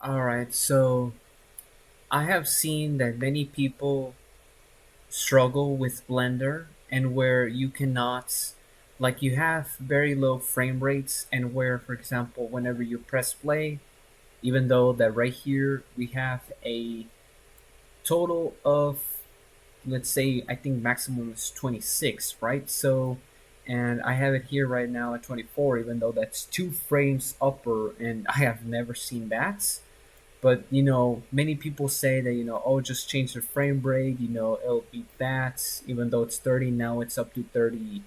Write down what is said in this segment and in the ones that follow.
All right, so I have seen that many people struggle with Blender and where you cannot, like, you have very low frame rates, and where, for example, whenever you press play, even though that right here we have a total of, let's say, I think maximum is 26, right? So, and I have it here right now at 24, even though that's 2 frames upper, and I have never seen that. But many people say that oh, just change the frame rate, it'll beat that. Even though it's 30 now, it's up to 30.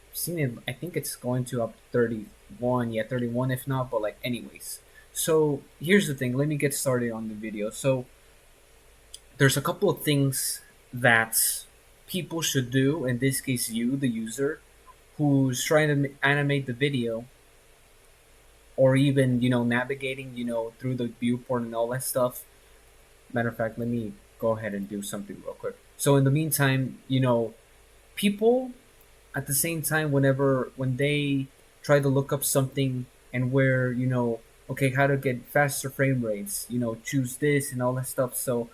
I've seen it. I think it's going to up to 31. Yeah, 31 if not. But like, anyways. So here's the thing. Let me get started on the video. So there's a couple of things that people should do. In this case, you, the user, who's trying to animate the video, or even navigating through the viewport and all that stuff. Matter of fact, let me go ahead and do something real quick. So in the meantime, people at the same time, when they try to look up something, and where okay, how to get faster frame rates, choose this and all that stuff. So,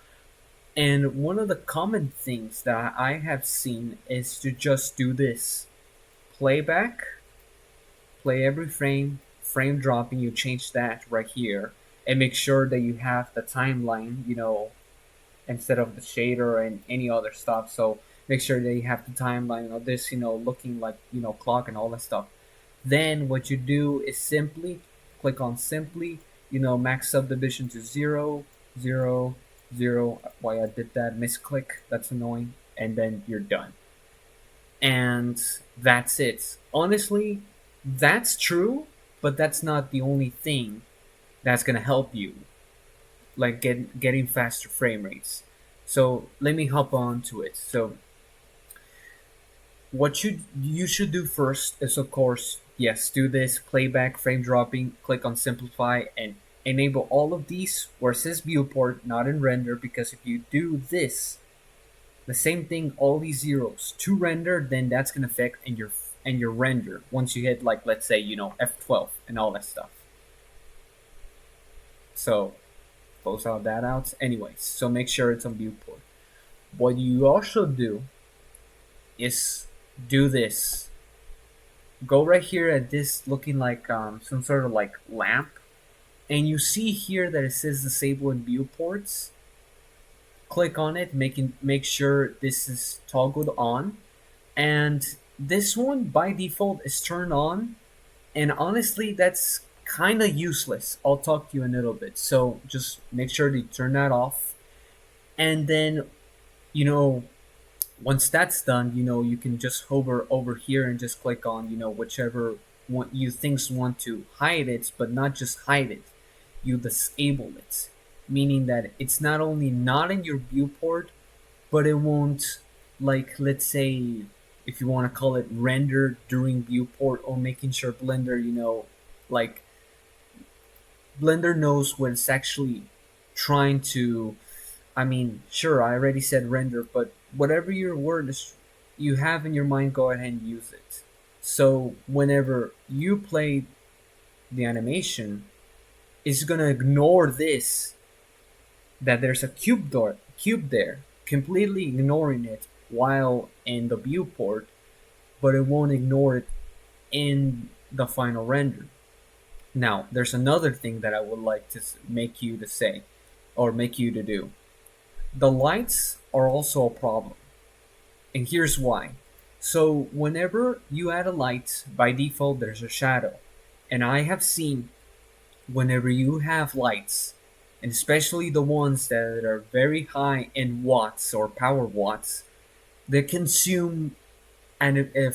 and one of the common things that I have seen is to just do this: playback, play every frame, frame dropping. You change that right here, and make sure that you have the timeline, instead of the shader and any other stuff. So make sure that you have the timeline of this, looking like clock and all that stuff. Then what you do is simply click on simply, max subdivision to 0, 0, 0. Why I did that misclick? That's annoying. And then you're done. And that's it. Honestly, that's true, but that's not the only thing that's gonna help you like getting faster frame rates. So let me hop on to it. So what you should do first is, of course, yes, do this playback, frame dropping, click on simplify, and enable all of these where it says viewport, not in render, because if you do this, the same thing, all these zeros to render, then that's gonna affect and your render once you hit, like, let's say, F12 and all that stuff. So close all that out. Anyways, so make sure it's on viewport. What you also do is do this. Go right here at this looking like some sort of like lamp, and you see here that it says disable in viewports. Click on it, make sure this is toggled on, and this one by default is turned on. And honestly, that's kind of useless. I'll talk to you in a little bit. So just make sure to turn that off, and then you know once that's done, you can just hover over here and just click on, whichever one you thinks want to hide it, but not just hide it. You disable it, meaning that it's not only not in your viewport, but it won't, like, let's say, if you want to call it render during viewport, or making sure Blender, like Blender knows what it's actually trying to. I mean, sure, I already said render, but whatever your word is you have in your mind, go ahead and use it. So whenever you play the animation, it's gonna ignore this, that there's a cube there, completely ignoring it while in the viewport, but it won't ignore it in the final render. Now, there's another thing that I would like to make you to say, or make you to do. The lights are also a problem, and here's why. So whenever you add a light, by default there's a shadow, and I have seen whenever you have lights, and especially the ones that are very high in watts or power watts, they consume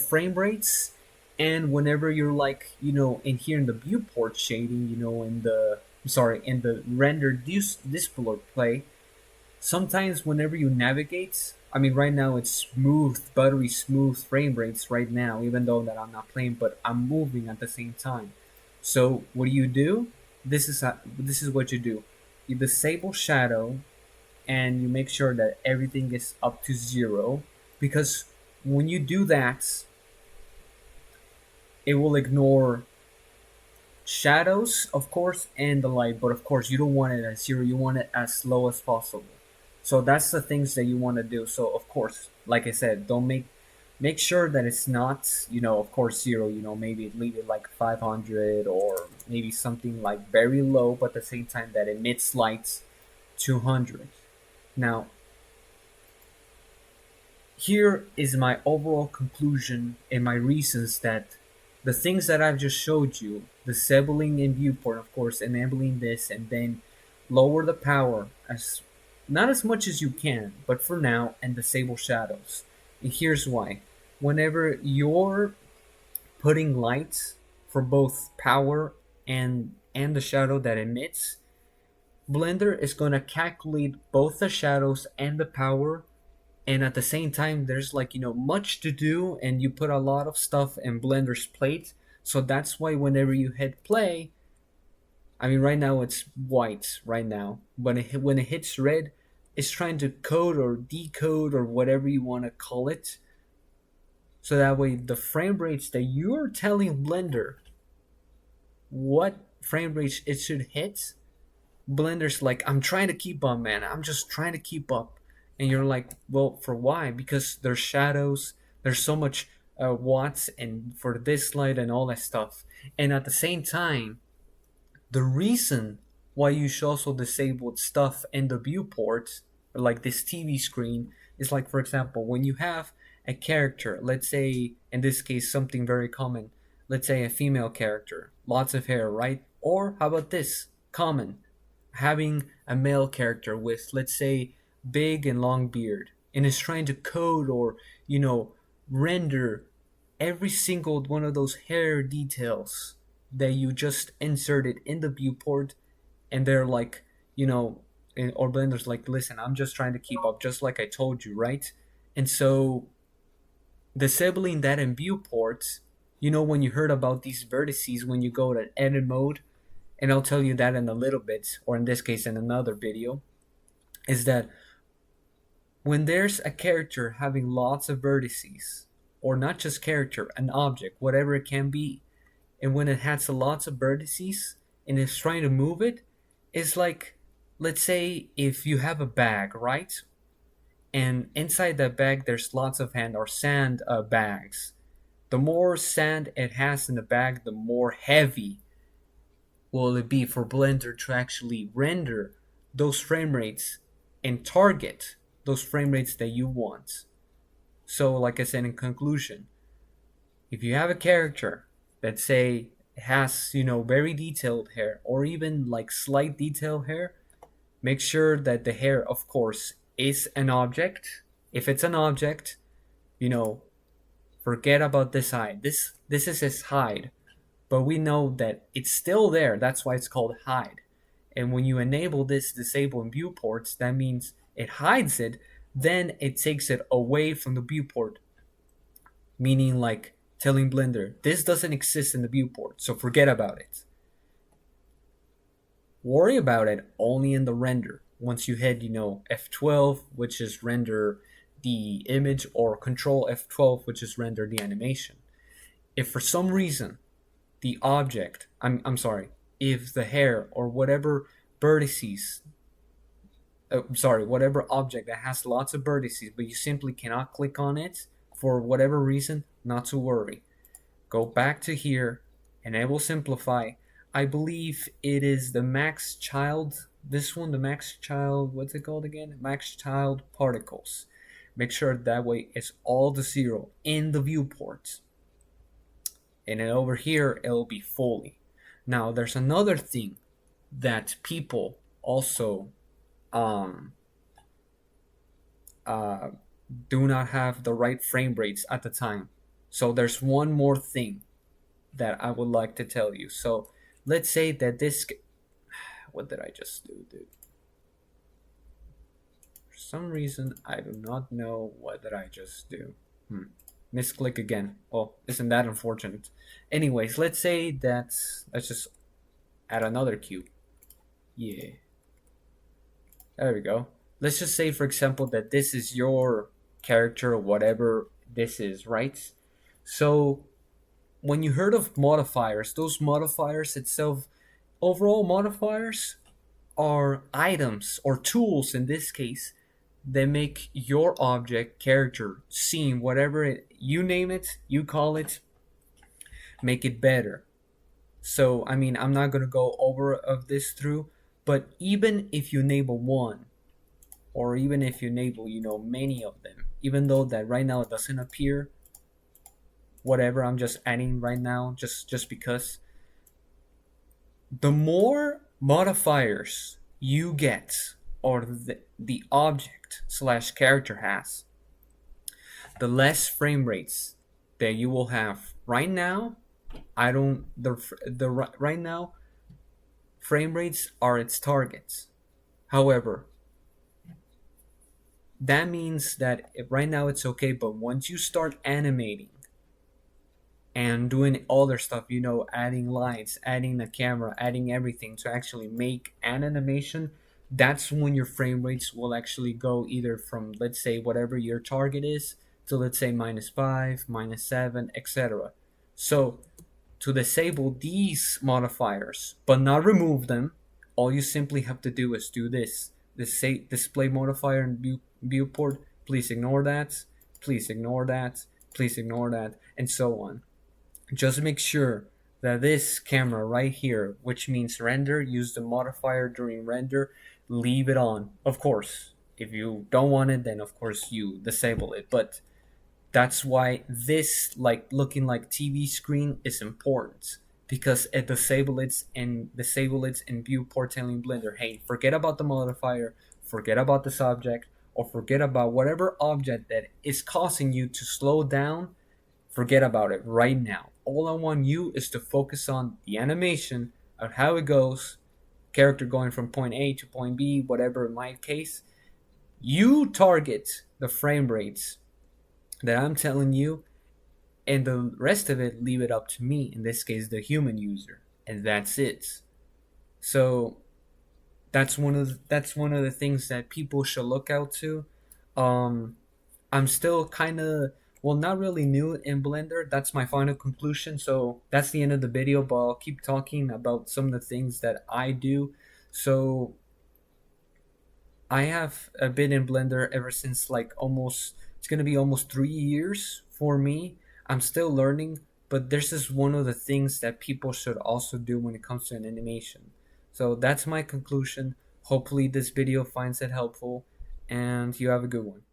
frame rates. And whenever you're, like, in here in the viewport shading, in the, sorry, in the render display, sometimes whenever you navigate, I mean, right now it's smooth, buttery smooth frame rates right now, even though that I'm not playing, but I'm moving at the same time. So what do you do? This is what you do. You disable shadow, and you make sure that everything is up to 0, because when you do that, it will ignore shadows, of course, and the light. But of course, you don't want it at zero. You want it as low as possible. So that's the things that you want to do. So of course, like I said, don't make sure that it's not, of course, zero. Maybe leave it like 500, or maybe something like very low, but at the same time that emits lights 200. Now, here is my overall conclusion and my reasons that the things that I've just showed you, disabling in viewport, of course, enabling this, and then lower the power as not as much as you can, but for now, and disable shadows. And here's why. Whenever you're putting lights for both power and the shadow that emits, Blender is going to calculate both the shadows and the power, and at the same time there's like much to do, and you put a lot of stuff in Blender's plate. So that's why whenever you hit play, I mean, right now it's white right now, but when it hits red, it's trying to code or decode or whatever you want to call it, so that way the frame rates that you're telling Blender what frame rates it should hit, Blender's like, I'm trying to keep up, man. I'm just trying to keep up. And you're like, well, for why? Because there's shadows, there's so much watts, and for this light and all that stuff. And at the same time, the reason why you should also disable stuff in the viewport, like this TV screen, is like, for example, when you have a character, let's say, in this case, something very common, let's say a female character, lots of hair, right? Or how about this? Common, having a male character with, let's say, big and long beard, and is trying to code or render every single one of those hair details that you just inserted in the viewport, and they're like, or Blender's like, listen, I'm just trying to keep up, just like I told you, right? And so disabling that in viewports, when you heard about these vertices, when you go to edit mode, and I'll tell you that in a little bit, or in this case in another video, is that when there's a character having lots of vertices, or not just character, an object, whatever it can be, and when it has lots of vertices and is trying to move it, it's like, let's say if you have a bag, right? And inside that bag there's lots of sand bags. The more sand it has in the bag, the more heavy will it be for Blender to actually render those frame rates and target those frame rates that you want. So, like I said in conclusion, if you have a character that say has very detailed hair, or even like slight detailed hair, make sure that the hair, of course, is an object. If it's an object, you know, forget about this hide. This is his hide, but we know that it's still there. That's why it's called hide. And when you enable this disable in viewports, that means it hides it. Then it takes it away from the viewport, meaning like telling Blender, this doesn't exist in the viewport, so forget about it. Worry about it only in the render. Once you hit, F12, which is render the image, or Control F12, which is render the animation. If for some reason the object, I'm sorry, if the hair or whatever vertices, whatever object that has lots of vertices, but you simply cannot click on it for whatever reason, not to worry. Go back to here, enable simplify. I believe it is the max child, this one, the max child, what's it called again? Max child particles. Make sure that way it's all the zero in the viewport. And then over here, it'll be fully. Now, there's another thing that people also do not have the right frame rates at the time. So there's one more thing that I would like to tell you. So let's say that this, what did I just do, dude? For some reason, I do not know what did I just do. Misclick again. Oh, isn't that unfortunate? Anyways, let's say that, let's just add another cube. Yeah. There we go. Let's just say, for example, that this is your character or whatever this is, right? So when you heard of modifiers, those modifiers itself, overall modifiers are items or tools in this case that make your object, character, scene, whatever you name it, you call it, make it better. So I mean, I'm not gonna go over of this through, but even if you enable one, or even if you enable, many of them, even though that right now it doesn't appear, whatever, I'm just adding right now, just because. The more modifiers you get, or the object slash character has, the less frame rates that you will have. Right now, I don't the right now frame rates are its targets. However, that means that right now it's okay, but once you start animating and doing other stuff, adding lights, adding the camera, adding everything to actually make an animation, that's when your frame rates will actually go either from, let's say, whatever your target is to, let's say, -5, -7, etc. So to disable these modifiers but not remove them, all you simply have to do is do this say display modifier and viewport, please ignore that, please ignore that, please ignore that, and so on. Just make sure that this camera right here, which means render, use the modifier during render, leave it on. Of course, if you don't want it, then of course you disable it. But that's why this, like, looking like TV screen is important, because it disable it in viewport telling Blender, hey, forget about the modifier, forget about this object, or forget about whatever object that is causing you to slow down. Forget about it right now. All I want you is to focus on the animation of how it goes, character going from point A to point B, whatever in my case. You target the frame rates that I'm telling you, and the rest of it, leave it up to me, in this case, the human user. And that's it. So that's one of the things that people should look out to. I'm still kind of, well, not really new in Blender. That's my final conclusion. So that's the end of the video, but I'll keep talking about some of the things that I do. So I have been in Blender ever since, like, it's going to be almost 3 years for me. I'm still learning, but this is one of the things that people should also do when it comes to an animation. So that's my conclusion. Hopefully this video finds it helpful, and you have a good one.